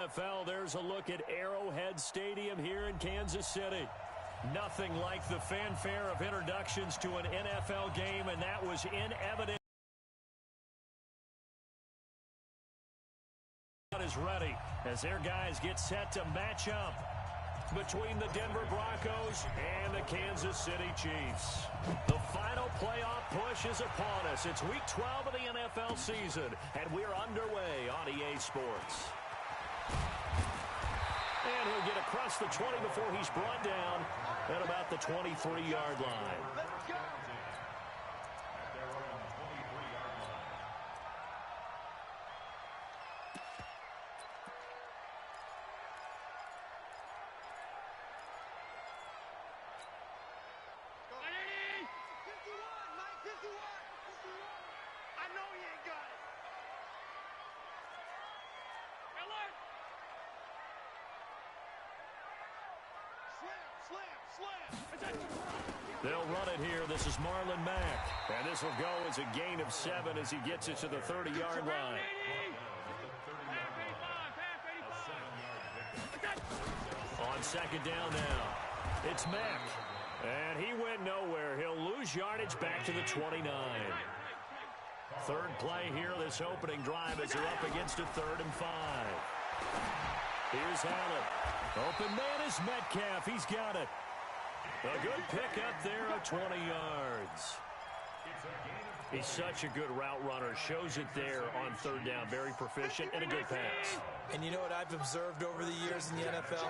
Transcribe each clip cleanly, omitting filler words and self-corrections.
NFL, there's a look at Arrowhead Stadium here in Kansas City. Nothing like the fanfare of introductions to an NFL game, and that was in evidence. Is ready as their guys get set to match up between the Denver Broncos and the Kansas City Chiefs. The final playoff push is upon us. It's week 12 of the NFL season, and we're underway on EA Sports. And he'll get across the 20 before he's brought down at about the 23-yard line. They'll run it here. This is Marlon Mack. And this will go as a gain of 7 as he gets it to the 30-yard line. On second down now, it's Mack. And he went nowhere. He'll lose yardage back to the 29. Third play here, this opening drive as they're up against a 3rd and 5. Here's Allen. Open man is Metcalf. He's got it. A good pickup there of 20 yards. He's such a good route runner. Shows it there on 3rd down. Very proficient and a good pass. And you know what I've observed over the years in the NFL?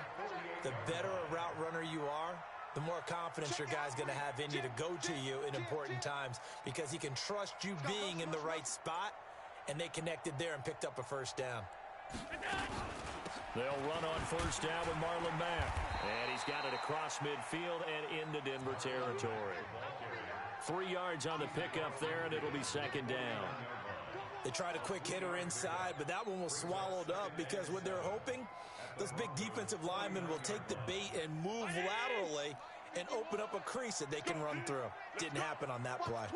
The better a route runner you are, the more confidence your guy's going to have in you to go to you in important times because he can trust you being in the right spot, and they connected there and picked up a 1st down. They'll run on 1st down with Marlon Mack. And he's got it across midfield and into Denver territory. 3 yards on the pickup there, and it'll be 2nd down. They tried a quick hitter inside, but that one was swallowed up because what they're hoping, those big defensive linemen will take the bait and move laterally and open up a crease that they can run through. Didn't happen on that play.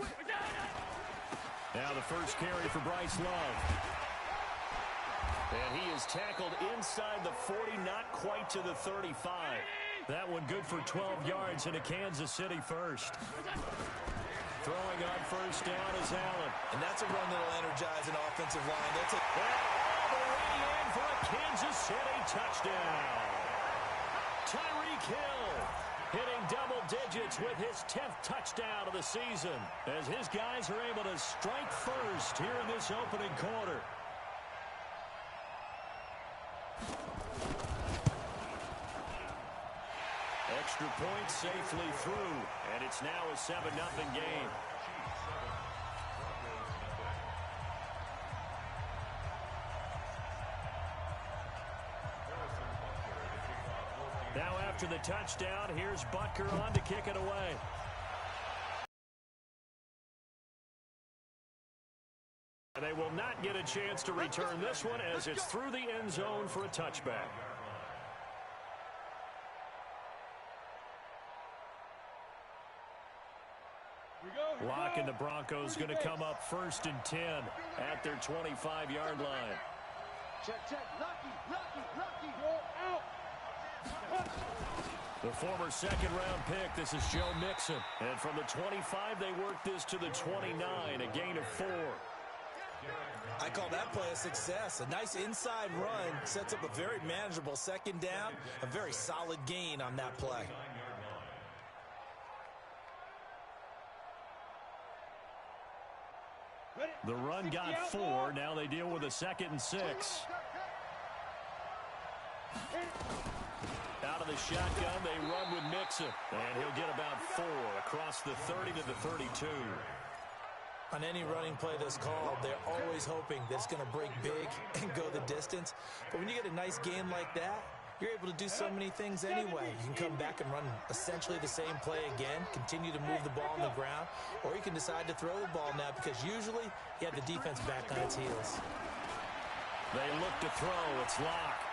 Now the first carry for Bryce Love. And he is tackled inside the 40, not quite to the 35. That one good for 12 yards and a Kansas City first. Throwing on 1st down is Allen. And that's a run that'll energize an offensive line. That's it. All the way in for a Kansas City touchdown. Tyreek Hill hitting double digits with his 10th touchdown of the season as his guys are able to strike first here in this opening quarter. Extra point safely through, and it's now a 7-0 game. Now after the touchdown, here's Butker on to kick it away. And they will not get a chance to return this one as it's through the end zone for a touchback. Lock and the Broncos going to come up 1st and 10 at their 25-yard line. Check. Lucky, go out. The former 2nd-round pick, this is Joe Mixon. And from the 25, they work this to the 29, a gain of 4. I call that play a success. A nice inside run sets up a very manageable 2nd down, a very solid gain on that play. The run got 4. Now they deal with a 2nd and 6. Out of the shotgun, they run with Mixon. And he'll get about 4 across the 30 to the 32. On any running play that's called, they're always hoping that it's going to break big and go the distance. But when you get a nice game like that, you're able to do so many things anyway. You can come back and run essentially the same play again, continue to move the ball on the ground, or you can decide to throw the ball now because usually you have the defense back on its heels. They look to throw. It's Locke.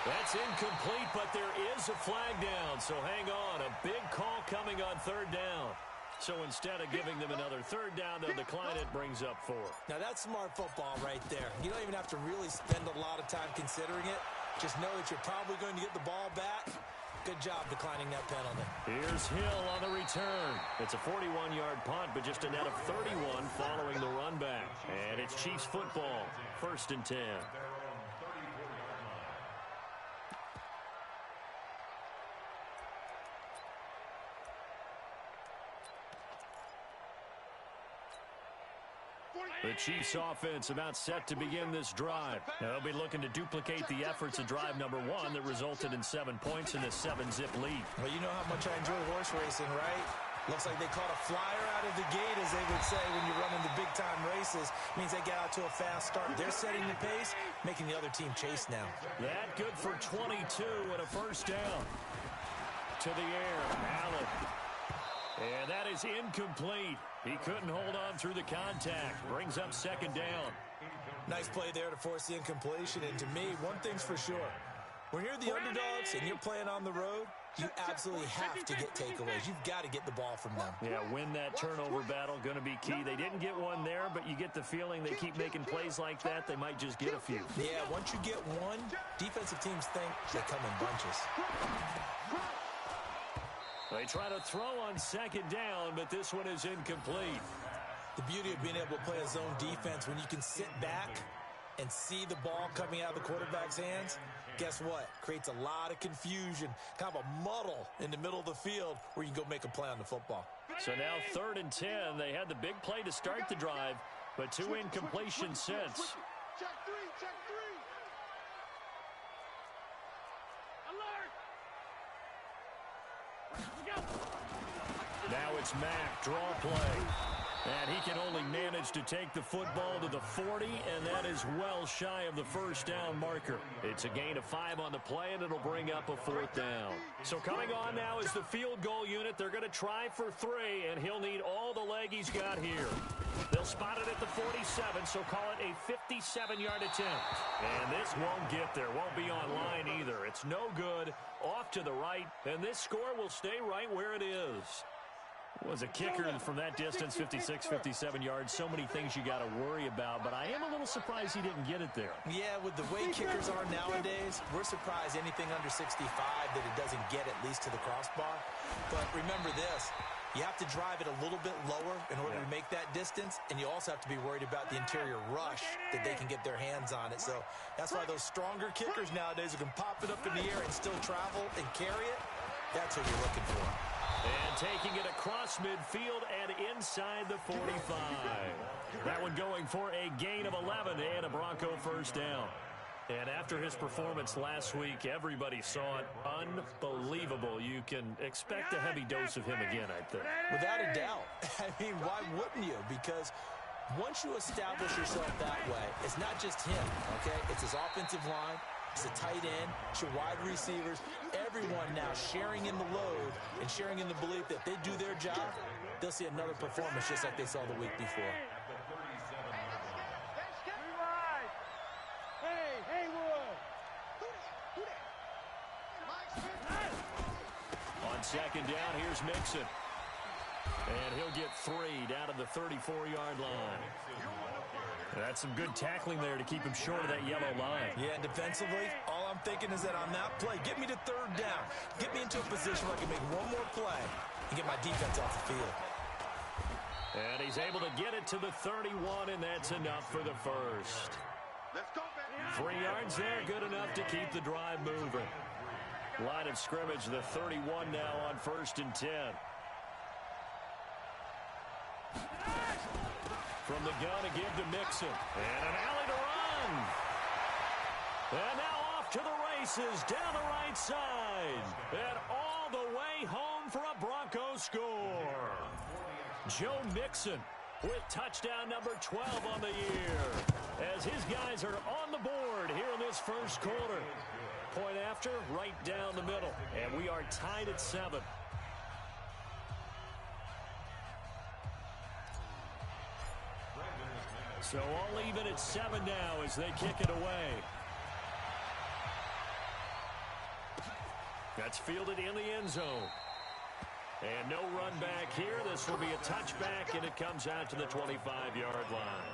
That's incomplete, but there is a flag down, so hang on. A big call coming on 3rd down. So instead of giving them another third down, they'll decline it, brings up 4. Now, that's smart football right there. You don't even have to really spend a lot of time considering it. Just know that you're probably going to get the ball back. Good job declining that penalty. Here's Hill on the return. It's a 41-yard punt, but just a net of 31 following the run back. And it's Chiefs football, 1st and 10. The Chiefs offense about set to begin this drive. They'll be looking to duplicate the efforts of drive number 1 that resulted in 7 points in a 7-zip lead. Well, you know how much I enjoy horse racing, right? Looks like they caught a flyer out of the gate, as they would say when you're running the big-time races. Means they get out to a fast start. They're setting the pace, making the other team chase now. That good for 22 and a first down. To the air, Allen. And that is incomplete. He couldn't hold on through the contact. Brings up 2nd down. Nice play there to force the incompletion. And to me, one thing's for sure. When you're the underdogs and you're playing on the road, you absolutely have to get takeaways. You've got to get the ball from them. Yeah, win that turnover battle, going to be key. They didn't get one there, but you get the feeling they keep making plays like that, they might just get a few. Yeah, once you get one, defensive teams think they come in bunches. They try to throw on 2nd down, but this one is incomplete. The beauty of being able to play a zone defense, when you can sit back and see the ball coming out of the quarterback's hands, guess what? Creates a lot of confusion, kind of a muddle in the middle of the field where you can go make a play on the football. So now 3rd and 10. They had the big play to start the drive, but 2 incompletions since. Check 3, check 3. Now it's Mack, draw play. And he can only manage to take the football to the 40, and that is well shy of the first down marker. It's a gain of 5 on the play, and it'll bring up a 4th down. So coming on now is the field goal unit. They're going to try for 3, and he'll need all the leg he's got here. They'll spot it at the 47, so call it a 57-yard attempt. And this won't get there, won't be on line either. It's no good, off to the right, and this score will stay right where it is. Was a kicker from that distance, 56, 57 yards. So many things you got to worry about, but I am a little surprised he didn't get it there. Yeah, with the way kickers are nowadays, we're surprised anything under 65 that it doesn't get at least to the crossbar. But remember this, you have to drive it a little bit lower in order to make that distance, and you also have to be worried about the interior rush that they can get their hands on it. So that's why those stronger kickers nowadays who can pop it up in the air and still travel and carry it, that's what you're looking for. And taking it across midfield and inside the 45. That one going for a gain of 11 and a Bronco first down. And after his performance last week, everybody saw it. Unbelievable. You can expect a heavy dose of him again, I think. Without a doubt. I mean, why wouldn't you? Because once you establish yourself that way, it's not just him, okay? It's his offensive line. It's the tight end, it's your wide receivers, everyone now sharing in the load and sharing in the belief that if they do their job, they'll see another performance just like they saw the week before. On 2nd down, here's Mixon. And he'll get 3 down to the 34-yard line. That's some good tackling there to keep him short of that yellow line. Yeah, defensively, all I'm thinking is that on that play, get me to 3rd down. Get me into a position where I can make one more play and get my defense off the field. And he's able to get it to the 31, and that's enough for the first. Let's go, baby. 3 yards there, good enough to keep the drive moving. Line of scrimmage, the 31 now on 1st and 10. From the gun to give to Mixon. And an alley to run. And now off to the races down the right side. And all the way home for a Bronco score. Joe Mixon with touchdown number 12 on the year. As his guys are on the board here in this first quarter. Point after, right down the middle. And we are tied at 7. So all even at 7 now as they kick it away. That's fielded in the end zone. And no run back here. This will be a touchback, and it comes out to the 25-yard line.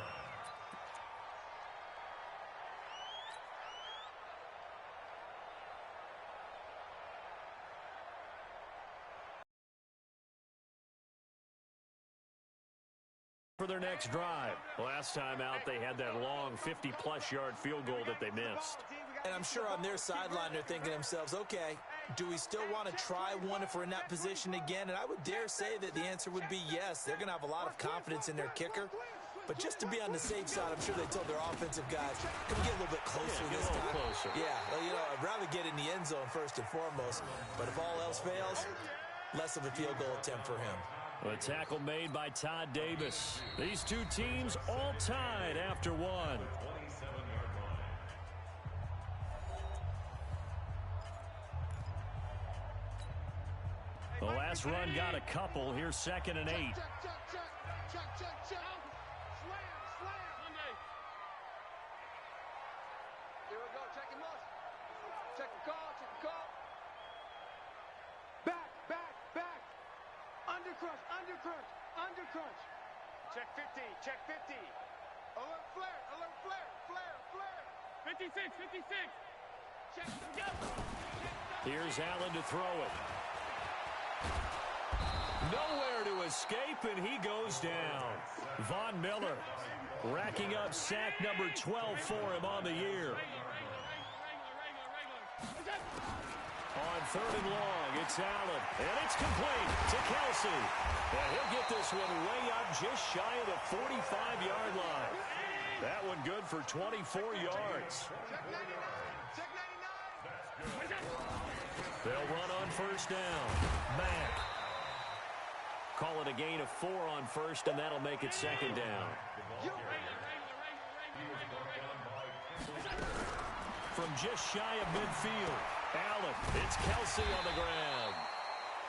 For their next drive. Last time out, they had that long 50-plus yard field goal that they missed. And I'm sure on their sideline they're thinking to themselves, okay, do we still want to try one if we're in that position again? And I would dare say that the answer would be yes. They're going to have a lot of confidence in their kicker. But just to be on the safe side, I'm sure they told their offensive guys, can we get a little bit closer this time? Closer. Yeah, well, you know, I'd rather get in the end zone first and foremost. But if all else fails, less of a field goal attempt for him. A tackle made by Todd Davis. These two teams all tied after one. The last run got a couple. Here's 2nd and 8. Check. Slam. Here we go. Check him out. Check the call. Back. Undercrunch. Check 50. Alert flare. 56. Check. Here's Allen to throw it. Nowhere to escape, and he goes down. Von Miller racking up sack number 12 for him on the year. On 3rd and long, it's Allen, and it's complete to Kelsey. And he'll get this one way up just shy of the 45-yard line. That one good for 24 yards. They'll run on 1st down. Mack. Call it a gain of 4 on 1st, and that'll make it 2nd down. From just shy of midfield, Allen, it's Kelsey on the ground.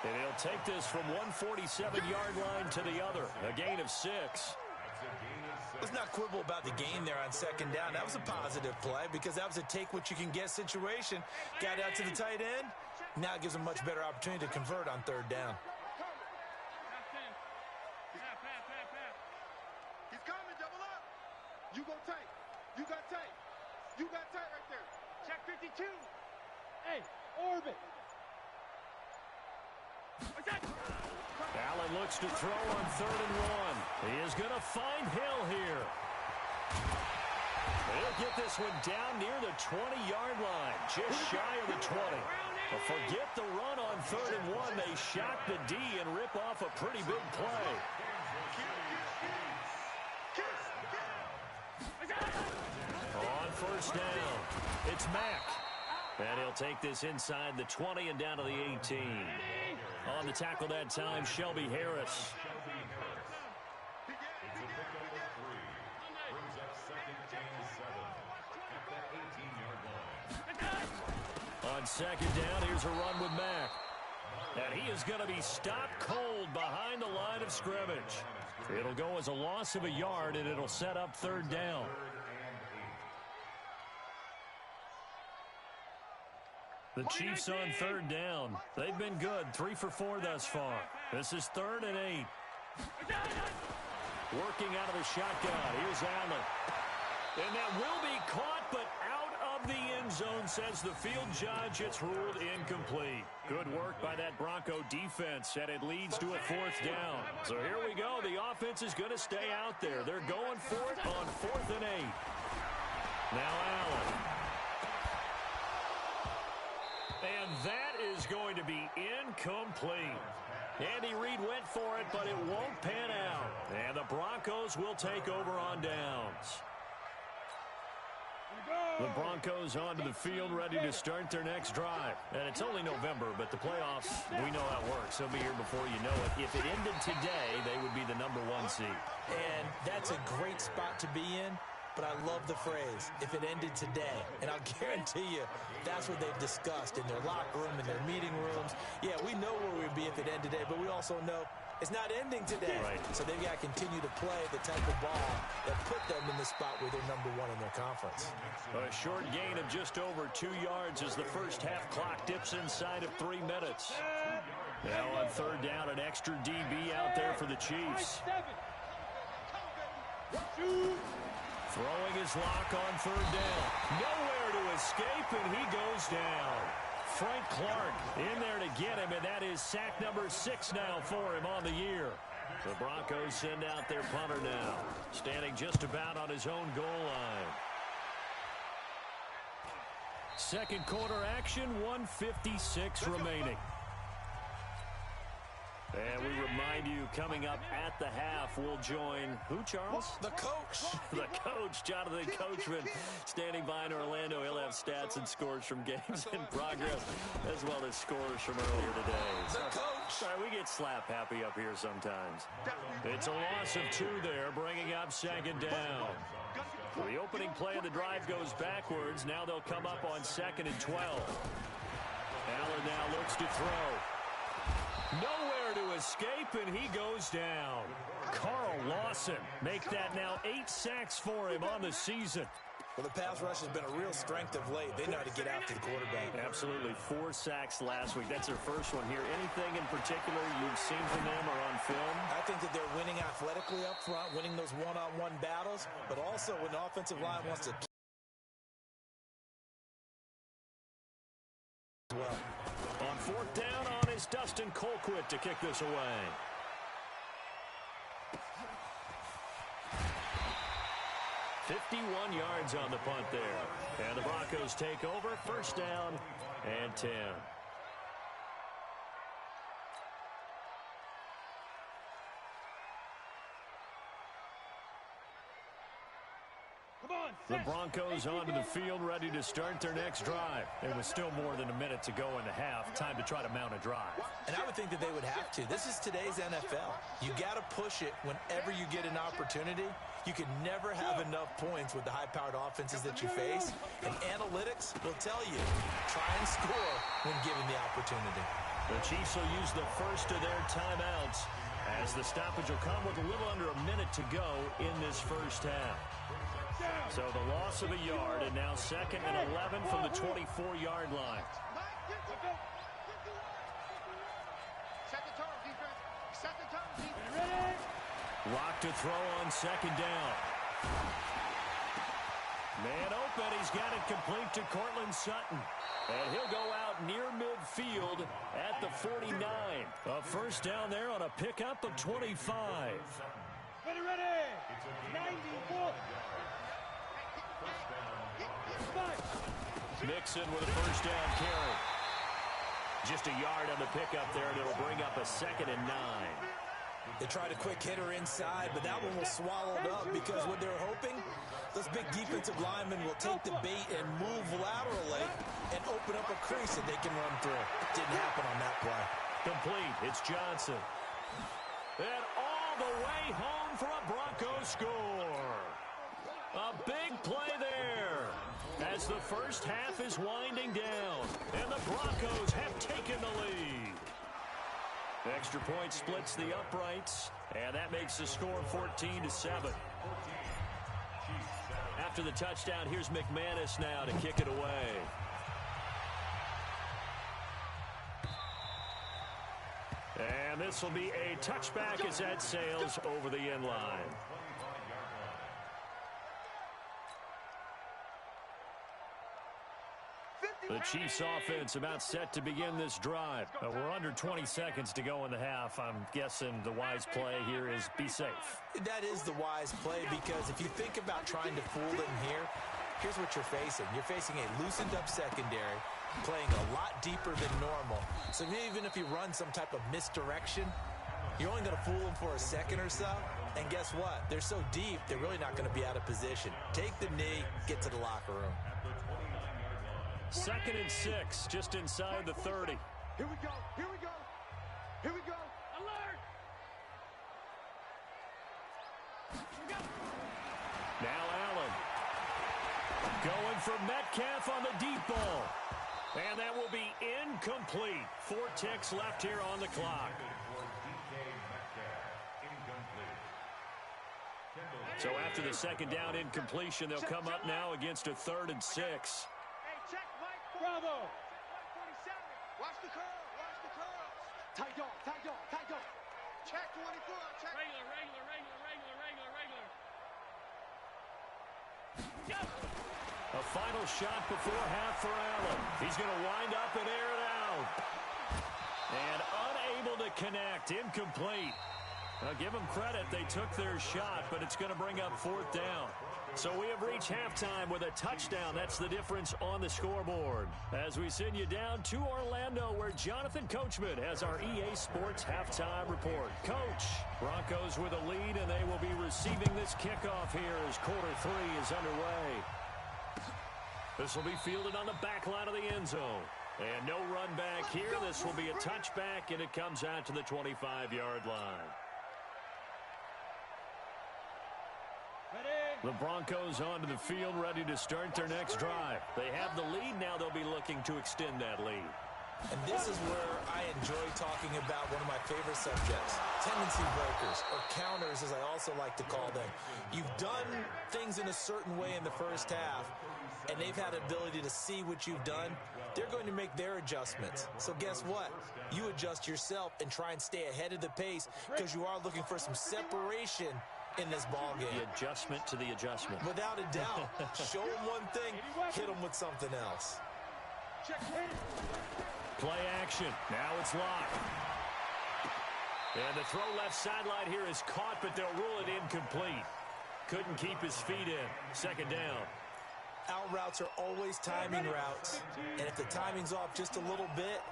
And he'll take this from 147-yard line to the other, a gain of 6. Let's not quibble about the gain there on 2nd down. That was a positive play because that was a take-what-you-can-get situation. Got out to the tight end. Now it gives them a much better opportunity to convert on 3rd down. He's coming, double up. You go tight. You got tight right there. Check 52. Hey, orbit. Allen looks to throw on 3rd and 1. He is going to find Hill here. He'll get this one down near the 20-yard line, just shy of the 20. But forget the run on 3rd and 1. They shock the D and rip off a pretty big play. On 1st down, it's Mack. And he'll take this inside the 20 and down to the 18. On the tackle that time, Shelby Harris. On 2nd down, here's a run with Mack. And he is going to be stopped cold behind the line of scrimmage. It'll go as a loss of a yard, and it'll set up 3rd down. The Chiefs on 3rd down. They've been good, 3 for 4 thus far. This is 3rd and 8. Working out of the shotgun. Here's Allen. And that will be caught, but out of the end zone, says the field judge. It's ruled incomplete. Good work by that Bronco defense, and it leads to a 4th down. So here we go. The offense is going to stay out there. They're going for it on 4th and 8. Now Allen. And that is going to be incomplete. Andy Reid went for it, but it won't pan out. And the Broncos will take over on downs. The Broncos onto the field, ready to start their next drive. And it's only November, but the playoffs, we know how it works. They'll be here before you know it. If it ended today, they would be the number 1 seed. And that's a great spot to be in. But I love the phrase, if it ended today. And I'll guarantee you, that's what they've discussed in their locker room, in their meeting rooms. Yeah, we know where we'd be if it ended today, but we also know it's not ending today. Right. So they've got to continue to play the type of ball that put them in the spot where they're number 1 in their conference. A short gain of just over 2 yards as the first half clock dips inside of 3 minutes. Now on third down, an extra DB out there for the Chiefs. Throwing his lock on third down. Nowhere to escape, and he goes down. Frank Clark in there to get him, and that is sack number 6 now for him on the year. The Broncos send out their punter now, standing just about on his own goal line. Second quarter action, 1:56 remaining. And we remind you, coming up at the half, we'll join who, Charles? The coach. The coach, Jonathan Coachman, standing by in Orlando. He'll have stats and scores from games in progress, as well as scores from earlier today. The coach. Sorry, we get slap happy up here sometimes. It's a loss of 2 there, bringing up second down. The opening play of the drive goes backwards. Now they'll come up on 2nd and 12. Allen now looks to throw. Nowhere to escape, and he goes down. Carl Lawson make that now 8 sacks for him on the season. Well, the pass rush has been a real strength of late. They know how to get after the quarterback. Absolutely. 4 sacks last week. That's their first one here. Anything in particular you've seen from them or on film? I think that they're winning athletically up front, winning those one-on-one battles, but also when the offensive line wants to well. On 4th down on is Dustin Colquitt to kick this away. "51 yards on the punt there. And the Broncos take over. First down and 10. The Broncos onto the field, ready to start their next drive. There was still more than a minute to go in the half. Time to try to mount a drive. And I would think that they would have to. This is today's NFL. You got to push it whenever you get an opportunity. You can never have enough points with the high-powered offenses that you face. And analytics will tell you, try and score when given the opportunity. The Chiefs will use the first of their timeouts as the stoppage will come with a little under a minute to go in this first half. So the loss of a yard, and now 2nd and 11 from the 24-yard line. Lock to throw on 2nd down. Man open, he's got it complete to Cortland Sutton. And he'll go out near midfield at the 49. A first down there on a pickup of 25. Ready, 94. Mixon with a first down carry. Just a yard on the pickup there, and it'll bring up a 2nd and 9. They tried a quick hitter inside, but that one was swallowed up because what they're hoping, those big defensive linemen will take the bait and move laterally and open up a crease that they can run through. Didn't happen on that play. Complete. It's Johnson. And all the way home for a Broncos score. A big play there as the first half is winding down, and the Broncos have taken the lead. Extra point splits the uprights, and that makes the score 14-7. After the touchdown, here's McManus now to kick it away. And this will be a touchback as that sails over the end line. The Chiefs offense about set to begin this drive. We're under 20 seconds to go in the half. I'm guessing the wise play here is be safe. That is the wise play, because if you think about trying to fool them here, here's what you're facing. You're facing a loosened up secondary, playing a lot deeper than normal. So even if you run some type of misdirection, you're only going to fool them for a second or so. And guess what? They're so deep, they're really not going to be out of position. Take the knee, get to the locker room. 2nd and 6, just inside the 30. Here we go. Here we go. Here we go. Alert! Now Allen. Going for Metcalf on the deep ball. And that will be incomplete. 4 ticks left here on the clock. So after the second down incompletion, they'll come up now against a 3rd and 6. Bravo. Watch the curl. Watch the curl. Tight dog, tight dog, tight dog. Check 24, check. Regular. A final shot before half for Allen. He's going to wind up and air it out. And unable to connect. Incomplete. Now, give them credit. They took their shot, but it's going to bring up fourth down. So we have reached halftime with a touchdown. That's the difference on the scoreboard. As we send you down to Orlando, where Jonathan Coachman has our EA Sports halftime report. Coach, Broncos with a lead, and they will be receiving this kickoff here as quarter 3 is underway. This will be fielded on the back line of the end zone. And no run back here. This will be a touchback, and it comes out to the 25-yard line. The Broncos onto the field, ready to start their next drive. They have the lead. Now they'll be looking to extend that lead. And this is where I enjoy talking about one of my favorite subjects, tendency breakers, or counters, as I also like to call them. You've done things in a certain way in the first half, and they've had the ability to see what you've done. They're going to make their adjustments. So guess what? You adjust yourself and try and stay ahead of the pace because you are looking for some separation in this ball game. The adjustment to the adjustment. Without a doubt. Show them one thing, hit them with something else. Play action. Now it's locked. And the throw left sideline here is caught, but they'll rule it incomplete. Couldn't keep his feet in. Second down. Out routes are always timing routes. And if the timing's off just a little bit,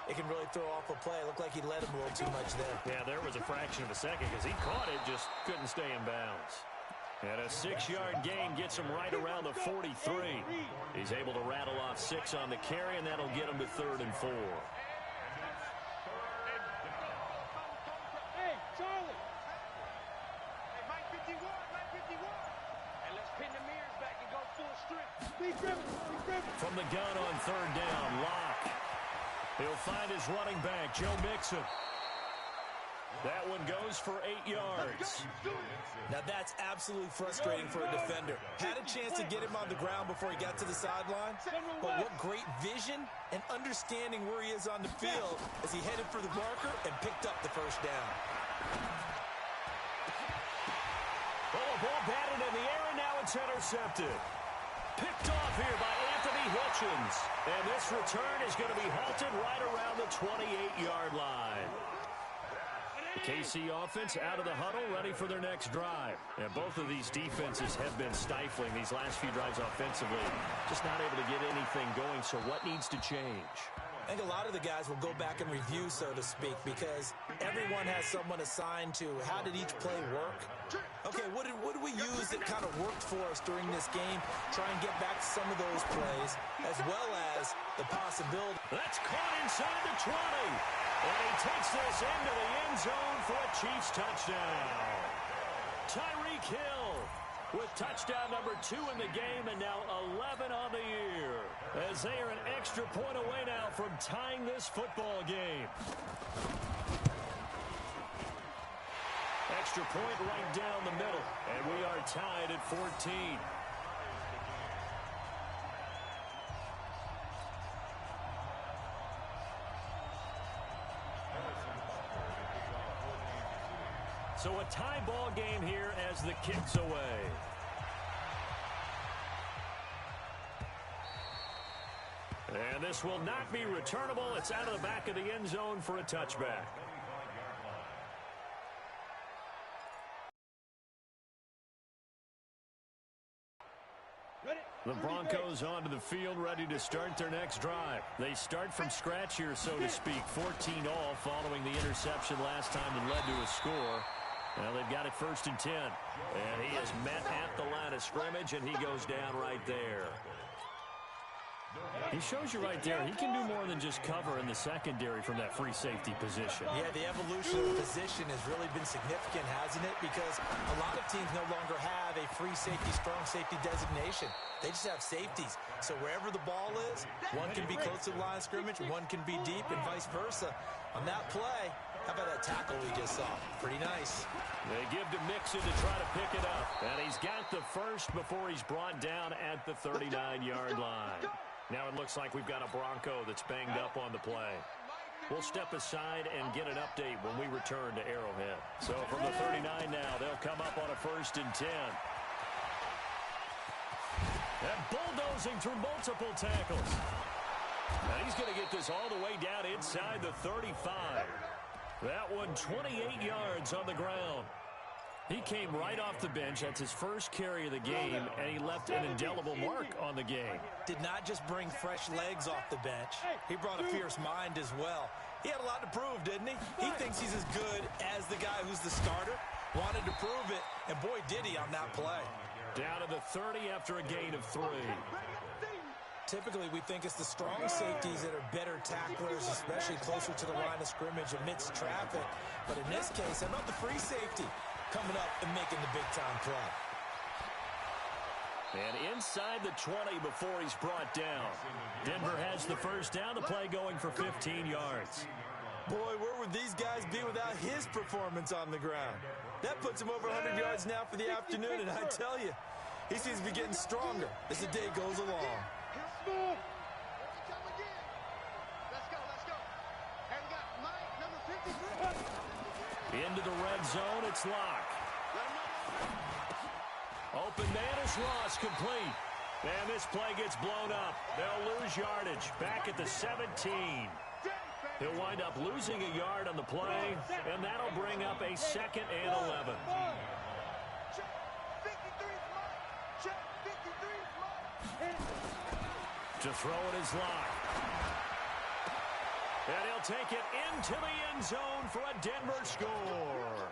it can really throw off a play. It looked like he let him a little too much there. Yeah, there was a fraction of a second because he caught it, just couldn't stay in bounds. And a 6-yard gain gets him right around the 43. He's able to rattle off 6 on the carry, and that'll get him to 3rd and 4. Hey, Charlie. Hey, Mike 51, Mike 51. And let's pin the mirrors back and go full strength. Be driven. From the gun on 3rd down, Locke. He'll find his running back, Joe Mixon. That one goes for 8 yards. Now that's absolutely frustrating for a defender. Had a chance to get him on the ground before he got to the sideline, but what great vision and understanding where he is on the field as he headed for the marker and picked up the first down. Oh, a ball batted in the air, and now it's intercepted. Picked off here by Anthony Hitchens. And this return is going to be halted right around the 28-yard line. The KC offense out of the huddle, ready for their next drive. And both of these defenses have been stifling these last few drives offensively. Just not able to get anything going, so what needs to change? I think a lot of the guys will go back and review, so to speak, because everyone has someone assigned to how did each play work. Okay, what did we use that kind of worked for us during this game? Try and get back to some of those plays, as well as the possibility. That's caught inside the 20. And he takes this into the end zone for a Chiefs touchdown. Tyreek Hill with touchdown number 2 in the game, and now 11 on the year. As they are an extra point away now from tying this football game. Extra point right down the middle, and we are tied at 14. So a tie ball game here as the kick's away. And this will not be returnable. It's out of the back of the end zone for a touchback. The Broncos onto the field, ready to start their next drive. They start from scratch here, so to speak. 14-all following the interception last time that led to a score. Well, they've got it 1st and 10. And he is met at the line of scrimmage, and he goes down right there. He shows you right there, he can do more than just cover in the secondary from that free safety position. Yeah, the evolution of the position has really been significant, hasn't it? Because a lot of teams no longer have a free safety, strong safety designation. They just have safeties. So wherever the ball is, one can be close to the line of scrimmage, one can be deep, and vice versa. On that play, how about that tackle we just saw? Pretty nice. They give to Mixon to try to pick it up. And he's got the first before he's brought down at the 39-yard line. Now it looks like we've got a Bronco that's banged up on the play. We'll step aside and get an update when we return to Arrowhead. So from the 39 now, they'll come up on a 1st and 10. And bulldozing through multiple tackles. Now he's going to get this all the way down inside the 35. That one 28 yards on the ground. He came right off the bench. That's his first carry of the game, and he left an indelible mark on the game. Did not just bring fresh legs off the bench. He brought a fierce mind as well. He had a lot to prove, didn't he? He thinks he's as good as the guy who's the starter. Wanted to prove it, and boy, did he on that play. Down to the 30 after a gain of 3. Typically, we think it's the strong safeties that are better tacklers, especially closer to the line of scrimmage amidst traffic. But in this case, how about the free safety coming up and making the big-time play? And inside the 20 before he's brought down. Denver has the first down. The play going for 15 yards. Boy, where would these guys be without his performance on the ground? That puts him over 100 yards now for the afternoon, and I tell you, he seems to be getting stronger as the day goes along. Into the red zone, it's Locke. Open man is Ross, complete. And this play gets blown up. They'll lose yardage back at the 17. He'll wind up losing a yard on the play, and that'll bring up a 2nd and 11. To throw it is Locke. And he'll take it into the end zone for a Denver score.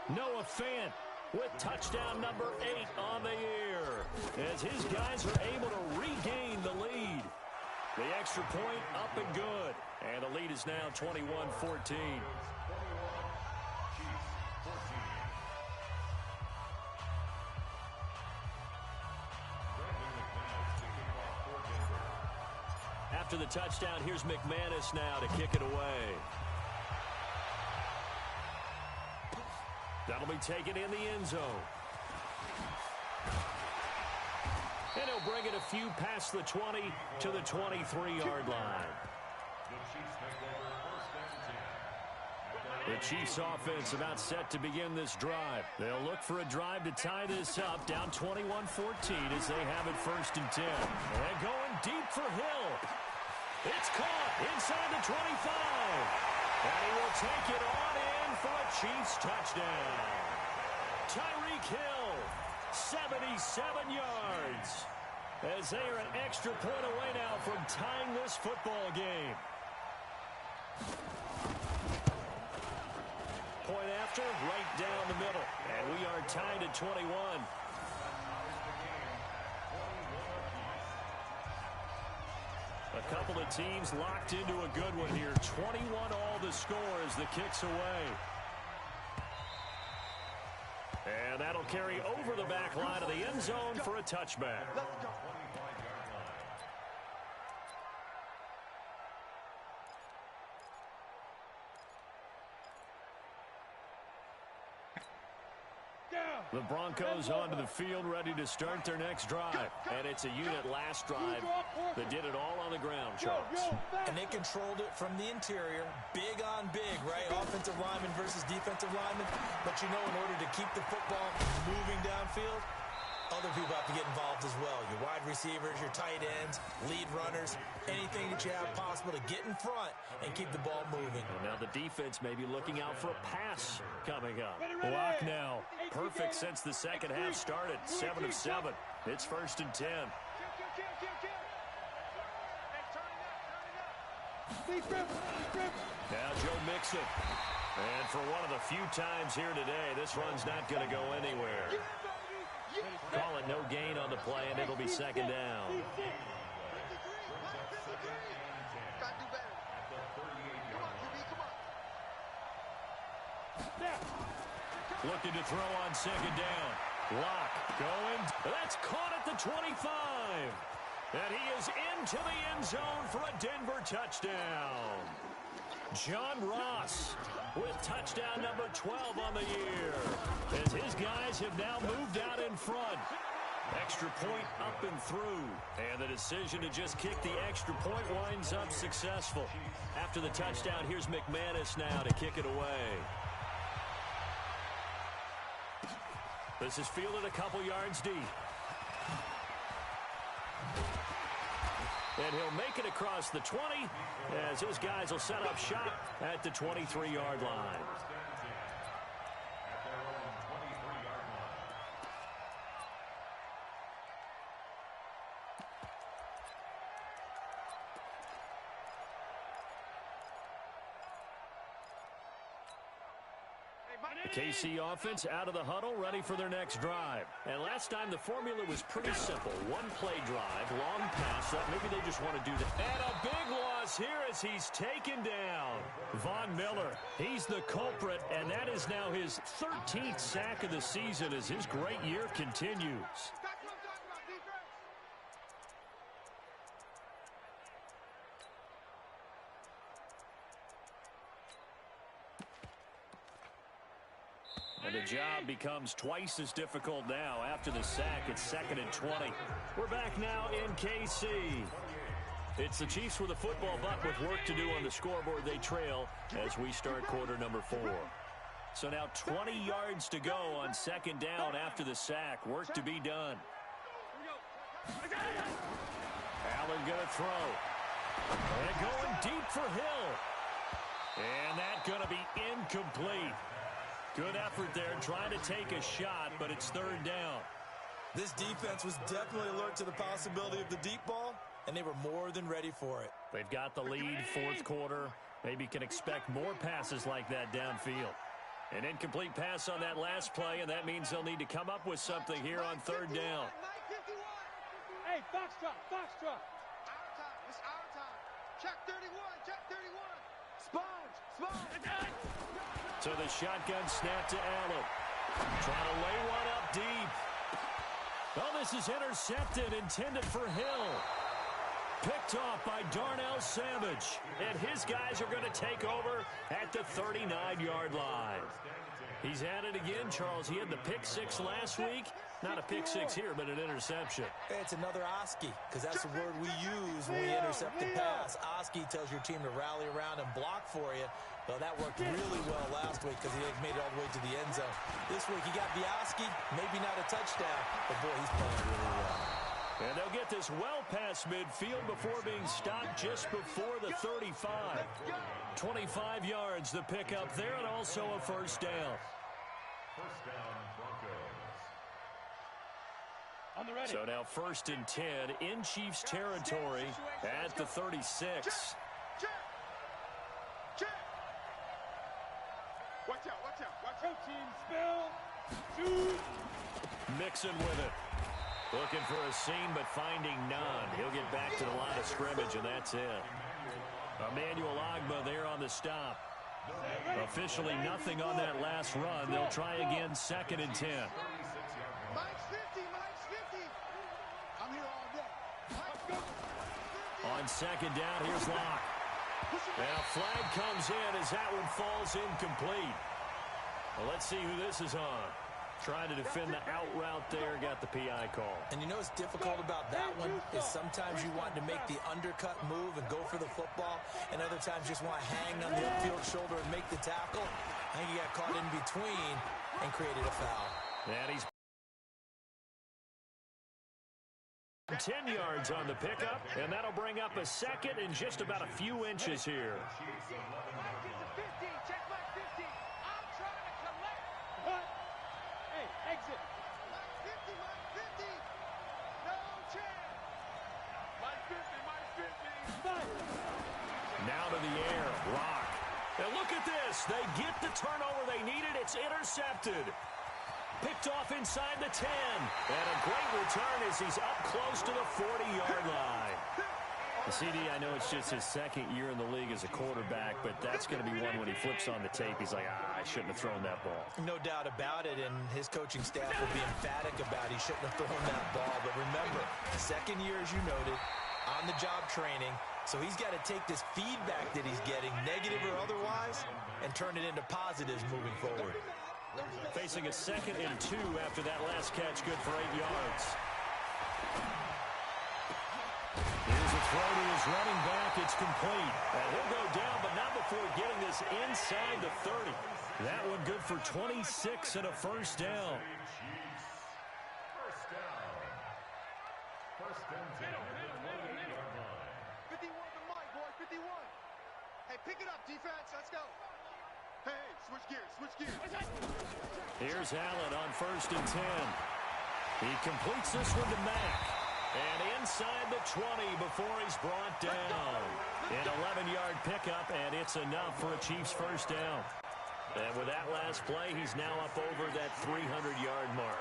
Noah Fant with touchdown number 8 on the year, as his guys are able to regain the lead. The extra point up and good, and the lead is now 21-14. After the touchdown, here's McManus now to kick it away. That'll be taken in the end zone. And he'll bring it a few past the 20 to the 23-yard line. The Chiefs offense about set to begin this drive. They'll look for a drive to tie this up, down 21-14 as they have it 1st and 10. And going deep for Hill. It's caught inside the 25. And he will take it on in for a Chiefs touchdown. Tyreek Hill, 77 yards. As they are an extra point away now from tying this football game. Point after, right down the middle. And we are tied at 21. A couple of teams locked into a good one here. 21 all the score as the kick's away. And that'll carry over the back line of the end zone for a touchback. The Broncos onto the field, ready to start their next drive. And it's a unit last drive that did it all on the ground, Charles. And they controlled it from the interior. Big on big, right? Offensive lineman versus defensive lineman. But you know, in order to keep the football moving downfield, other people have to get involved as well. Your wide receivers, your tight ends, lead runners, anything that you have possible to get in front and keep the ball moving. And now the defense may be looking out for a pass coming up. Block now. Perfect since the second half started. 7 of 7. It's 1st and 10. Now Joe Mixon. And for one of the few times here today, this run's not going to go anywhere. Call it no gain on the play, and it'll be 2nd down. Looking to throw on 2nd down. Locke going. That's caught at the 25. And he is into the end zone for a Denver touchdown. John Ross with touchdown number 12 on the year, as his guys have now moved out in front. Extra point up and through. And the decision to just kick the extra point winds up successful. After the touchdown, here's McManus now to kick it away. This is fielded a couple yards deep. And he'll make it across the 20 as his guys will set up shop at the 23-yard line. The KC offense out of the huddle, ready for their next drive. And last time the formula was pretty simple. One play drive, long pass. That maybe they just want to do that. And a big loss here as he's taken down. Von Miller, he's the culprit, and that is now his 13th sack of the season as his great year continues. And the job becomes twice as difficult now. After the sack, it's 2nd and 20. We're back now in KC. It's the Chiefs with a football, but with work to do on the scoreboard, they trail as we start quarter number 4. So now 20 yards to go on 2nd down after the sack. Work to be done. Allen gonna throw. And going deep for Hill. And that gonna be incomplete. Good effort there, trying to take a shot, but it's 3rd down. This defense was definitely alert to the possibility of the deep ball, and they were more than ready for it. They've got the lead, 4th quarter. Maybe can expect more passes like that downfield. An incomplete pass on that last play, and that means they'll need to come up with something here on 3rd down. Hey, Foxtrot, Foxtrot. Our time, it's our time. Check 31, check 31. Sponge, sponge. So the shotgun snap to Allen. Trying to lay one up deep. Oh, this is intercepted, intended for Hill. Picked off by Darnell Savage. And his guys are going to take over at the 39-yard line. He's at it again, Charles. He had the pick 6 last week. Not a pick 6 here, but an interception. It's another Oski, because that's the word we use when we intercept the pass. Oski tells your team to rally around and block for you. Well, that worked really well last week because he made it all the way to the end zone. This week he got the Oski, maybe not a touchdown, but boy, he's playing really well. And they'll get this well past midfield before being stopped just before the 35. 25 yards the pickup there, and also a 1st down. First down, Broncos. On the ready. So now 1st and 10 in Chiefs territory at the 36. Check. Watch out, watch out, watch out. Team spill. Shoot. Mixon with it. Looking for a seam, but finding none. He'll get back to the line of scrimmage, and that's it. Emmanuel Ogbah there on the stop. Officially nothing on that last run. They'll try again 2nd and 10. Mike's 50, Mike's 50. I'm here all day. Mike's go. On 2nd down, here's Locke. And a flag comes in as that one falls incomplete. Well, let's see who this is on. Trying to defend the out route there, got the PI call. And you know what's difficult about that one is sometimes you want to make the undercut move and go for the football, and other times you just want to hang on the upfield shoulder and make the tackle. I think he got caught in between and created a foul. And he's 10 yards on the pickup, and that'll bring up a 2nd and just about a few inches here. Exit. Mike 50, Mike 50. No chance. Mike 50, Mike 50. Now to the air, Rock. And look at this. They get the turnover they needed. It's intercepted. Picked off inside the 10. And a great return as he's up close to the 40-yard line. The CD, I know it's just his 2nd year in the league as a quarterback, but that's going to be one when he flips on the tape. He's like, I shouldn't have thrown that ball. No doubt about it, and his coaching staff will be emphatic about he shouldn't have thrown that ball. But remember, 2nd year, as you noted, on-the-job training, so he's got to take this feedback that he's getting, negative or otherwise, and turn it into positives moving forward. Facing a 2nd and 2 after that last catch, good for 8 yards. Here's a throw to his running back. It's complete. And he'll go down, but not before getting this inside the 30. That one good for 26 and a first down. First and 10 at the 28-yard line. 51 to Mike, boy, 51. Hey, pick it up, defense. Let's go. Hey, switch gears, switch gears. Here's Allen on first and 10. He completes this one to Mack. And inside the 20 before he's brought down. An 11-yard pickup, and it's enough for a Chiefs first down. And with that last play, he's now up over that 300-yard mark.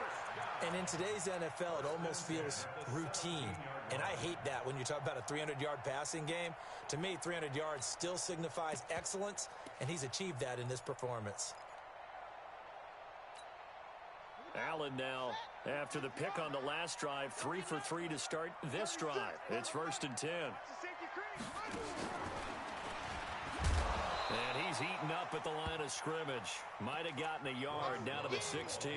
And in today's NFL, it almost feels routine. And I hate that when you talk about a 300-yard passing game. To me, 300 yards still signifies excellence, and he's achieved that in this performance. Allen now, after the pick on the last drive, 3 for 3 to start this drive. It's first and 10. And he's eaten up at the line of scrimmage. Might have gotten a yard down to the 16.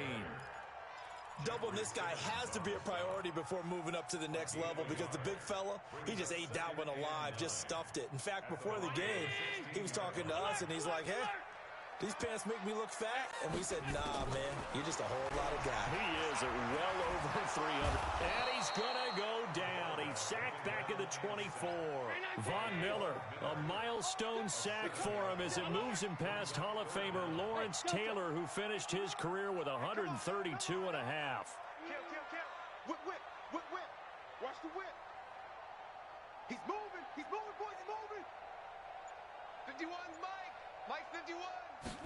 Doubling this guy has to be a priority before moving up to the next level because the big fella, he just ate that one alive, just stuffed it. In fact, before the game, he was talking to us, and he's like, hey, these pants make me look fat. And we said, nah, man, you're just a whole lot of guy. He is at well over 300. And he's going to go down. He's sacked back at the 24. Von Miller, a milestone sack for him as it moves him past Hall of Famer Lawrence Taylor, who finished his career with 132 and a half. Kill. Whip. Watch the whip. He's moving, boys, he's moving. 51, Mike 51.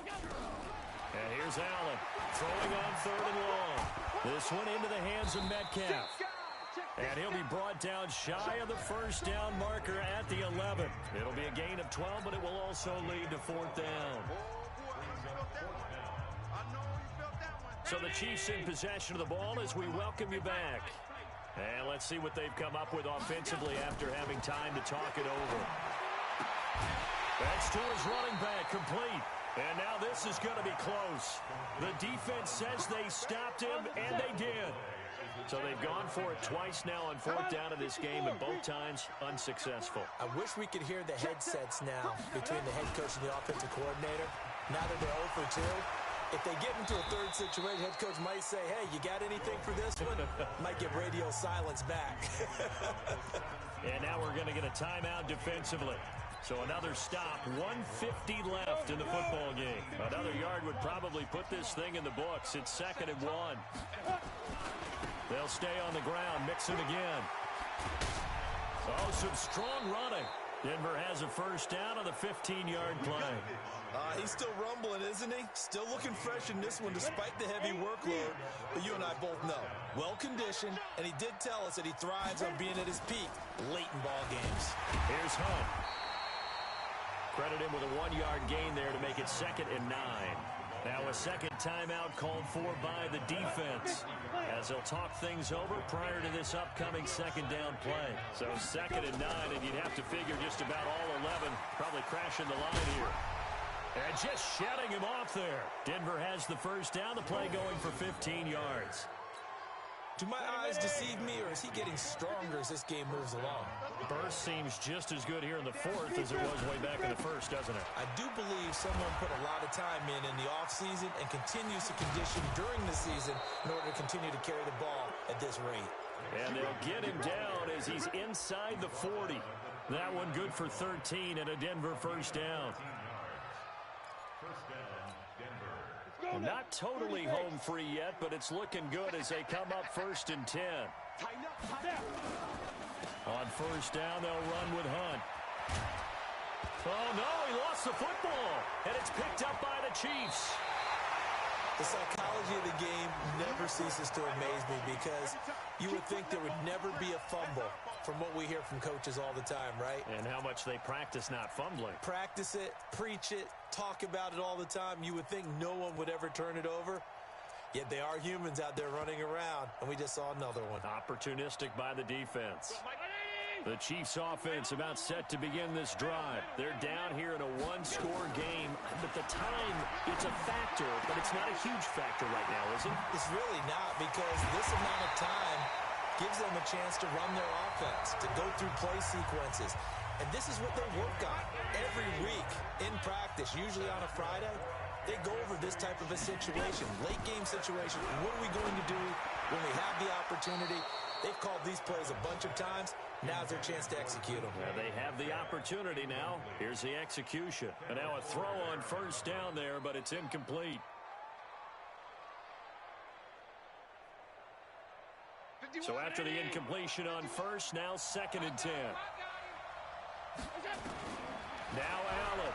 And here's Allen throwing on third and long. This one into the hands of Metcalf. And he'll be brought down shy of the first down marker at the 11. It'll be a gain of 12, but it will also lead to fourth down. So the Chiefs in possession of the ball as we welcome you back. And let's see what they've come up with offensively after having time to talk it over. That's to his running back, complete. And now this is going to be close. The defense says they stopped him, and they did. So they've gone for it twice now on fourth down in this game, and both times unsuccessful. I wish we could hear the headsets now between the head coach and the offensive coordinator. Now that they're 0 for 2, if they get into a third situation, head coach might say, hey, you got anything for this one? Might get radio silence back. And now we're going to get a timeout defensively. So another stop, 1:50 left in the football game. Another yard would probably put this thing in the books. It's second and 1. They'll stay on the ground, mix it again. Oh, some strong running. Denver has a first down on the 15-yard play. He's still rumbling, isn't he? Still looking fresh in this one despite the heavy workload. But you and I both know, well-conditioned, and he did tell us that he thrives on being at his peak late in ball games. Here's Hunt. Credit him with a 1-yard gain there to make it second and 9. Now a second timeout called for by the defense as they'll talk things over prior to this upcoming second down play. So second and 9, and you'd have to figure just about all 11 probably crashing the line here. And just shutting him off there. Denver has the first down, the play going for 15 yards. Do my eyes deceive me, or is he getting stronger as this game moves along? Burst seems just as good here in the fourth as it was way back in the first, doesn't it? I do believe someone put a lot of time in the offseason and continues to condition during the season in order to continue to carry the ball at this rate. And they'll get him down as he's inside the 40. That one good for 13 and a Denver first down. Not totally home free yet, but it's looking good as they come up first and 10. On first down, they'll run with Hunt. Oh, no, he lost the football, and it's picked up by the Chiefs. The psychology of the game never ceases to amaze me because you would think there would never be a fumble from what we hear from coaches all the time, right? And how much they practice not fumbling. Practice it, preach it, talk about it all the time. You would think no one would ever turn it over. Yet they are humans out there running around, and we just saw another one. Opportunistic by the defense. The Chiefs offense about set to begin this drive. They're down here in a one-score game. But the time, it's a factor, but it's not a huge factor right now, is it? It's really not, because this amount of time, gives them a chance to run their offense, to go through play sequences. And this is what they work on every week in practice, usually on a Friday. They go over this type of a situation, late game situation. What are we going to do when we have the opportunity? They've called these plays a bunch of times. Now's their chance to execute them. Yeah, they have the opportunity now. Here's the execution. And now a throw on first down there, but it's incomplete. So after the incompletion on first, now 2nd and 10. Now Allen.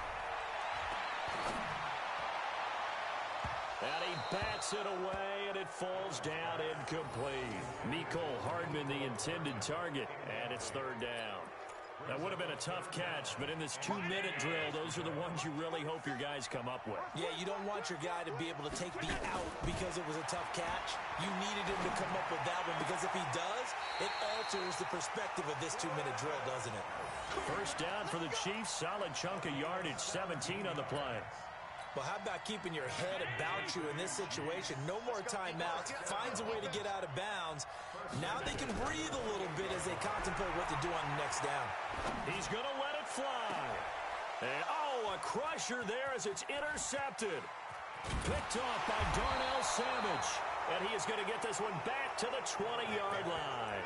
And he bats it away, and it falls down incomplete. Mecole Hardman, the intended target, and it's 3rd down. That would have been a tough catch, but in this 2-minute drill, those are the ones you really hope your guys come up with. Yeah, you don't want your guy to be able to take the out because it was a tough catch. You needed him to come up with that one, because if he does, it alters the perspective of this 2-minute drill, doesn't it? First down for the Chiefs. Solid chunk of yardage, 17 on the play. Well, how about keeping your head about you in this situation? No more timeouts. Finds a way to get out of bounds. Now they can breathe a little bit as they contemplate what to do on the next down. He's going to let it fly. And, a crusher there as it's intercepted. Picked off by Darnell Savage. And he is going to get this one back to the 20-yard line.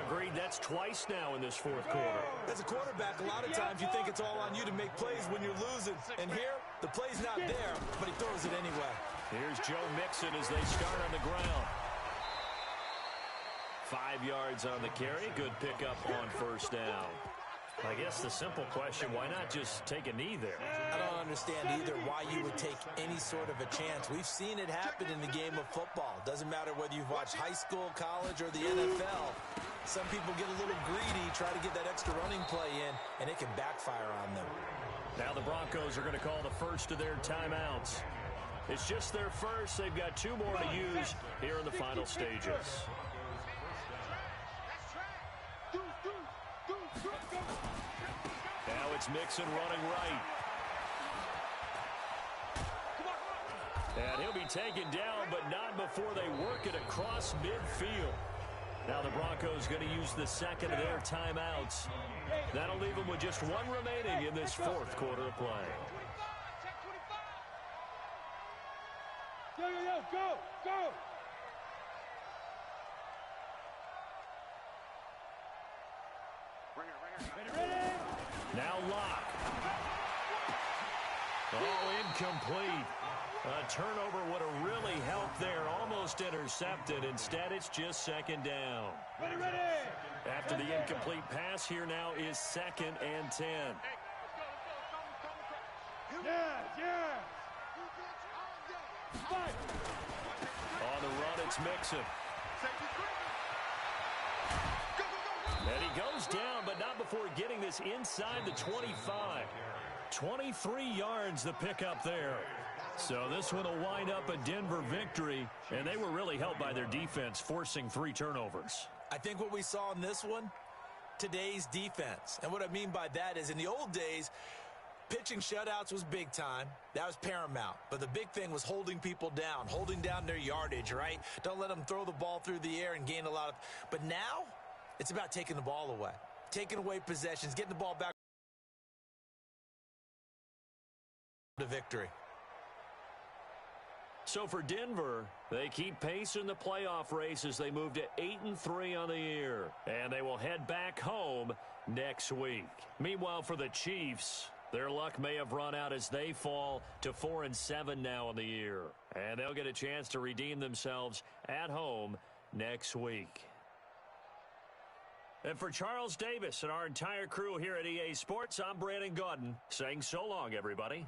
Agreed, that's twice now in this 4th quarter. As a quarterback, a lot of times you think it's all on you to make plays when you're losing. And here, the play's not there, but he throws it anyway. Here's Joe Mixon as they start on the ground. 5 yards on the carry. Good pickup on first down. I guess the simple question, why not just take a knee there? I don't understand either why you would take any sort of a chance. We've seen it happen in the game of football. Doesn't matter whether you've watched high school, college, or the NFL. Some people get a little greedy, try to get that extra running play in, and it can backfire on them. Now the Broncos are going to call the first of their timeouts. It's just their first. They've got 2 more to use here in the final stages. Now it's Mixon running right. And he'll be taken down, but not before they work it across midfield. Now the Broncos going to use the 2nd of their timeouts. That'll leave them with just 1 remaining in this 4th quarter of play. Go! Ready. Now Locke. Incomplete. A turnover would have really helped there. Almost intercepted. Instead, it's just 2nd down. Ready. After the incomplete pass, here now is 2nd and 10. Yeah. On the run, it's Mixon. And he goes down, but not before getting this inside the 25. 23 yards the pickup there. So this one will wind up a Denver victory, and they were really helped by their defense, forcing 3 turnovers. I think what we saw in this one, today's defense. And what I mean by that is in the old days, pitching shutouts was big time. That was paramount. But the big thing was holding people down, holding down their yardage, right? Don't let them throw the ball through the air and gain a lot of... But now, it's about taking the ball away, taking away possessions, getting the ball back to victory. So for Denver, they keep pace in the playoff race as they move to 8-3 on the year. And they will head back home next week. Meanwhile, for the Chiefs, their luck may have run out as they fall to 4-7 now in the year. And they'll get a chance to redeem themselves at home next week. And for Charles Davis and our entire crew here at EA Sports, I'm Brandon Gaudin saying so long, everybody.